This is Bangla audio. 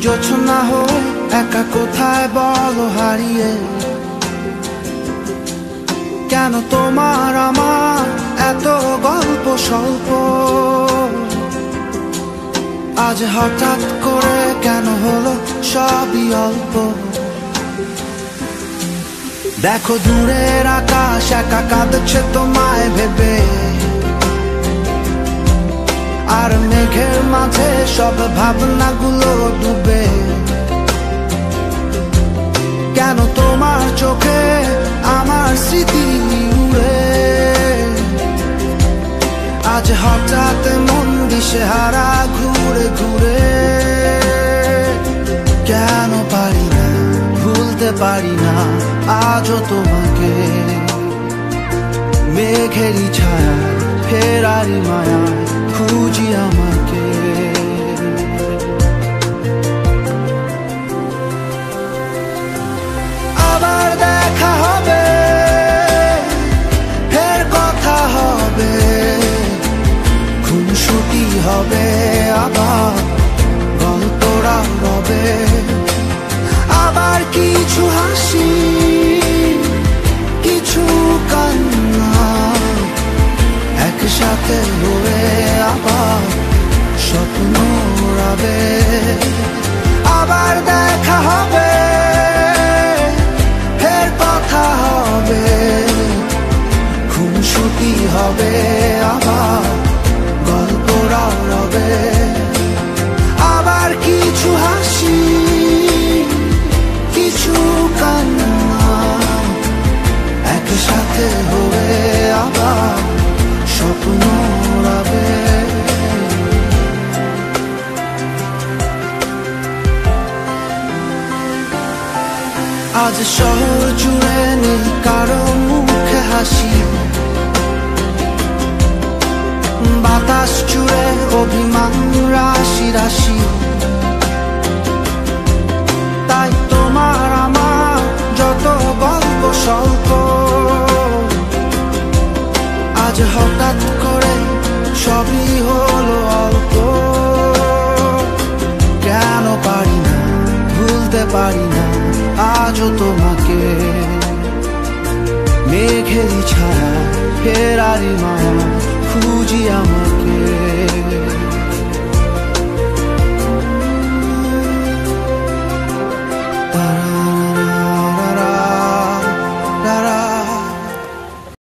জোছনা হয়ে একা কোথায় বলো হারিয়ে, কেন তোমার আমার এত গল্প স্বল্প, আজ হঠাৎ করে কেন হলো সবই অল্প। দেখো দূরের আকাশ একা কাঁদছে তোমায় ভেবে, আর মেঘের মাঝে সব ভাবনাগুলো ডুবে। কেন তোমার চোখে আমার স্মৃতি উড়ে, আজ হঠাৎ মন দিশেহারা ঘুরে ঘুরে। কেন পারি না ভুলতে পারি না আজও তোমাকে, মেঘেরই ছায়া ফেরারি মায়া খুঁজি আমাকে। আবার দেখা হবে, ফের কথা হবে, খুনসুটি হবে, আবার গল্পরা রবে। আবার কিছু হাসি কিছু কান্না একসাথে হয়ে আবার স্বপ্ন উড়াবে। আবার দেখা হবে, ফের কথা হবে, খুনসুটি হবে, আবার গল্পরা রবে। আবার কিছু হাসি কিছু কান্না একসাথে হয়ে আবার স্বপ্ন উড়াবে। আজ শহর জুড়ে নেই কারো মুখে হাসি, বাতাস জুড়ে অভিমান রাশি রাশি। তাই তোমার আমার যত গল্প স্বল্প, আজ হঠাৎ করে সবই হলো অল্প। কেন পারি না ভুলতে পারি না আজও তোমাকে, মেঘেরই ছায়া ফেরারি মায়া খুঁজি আমাকে।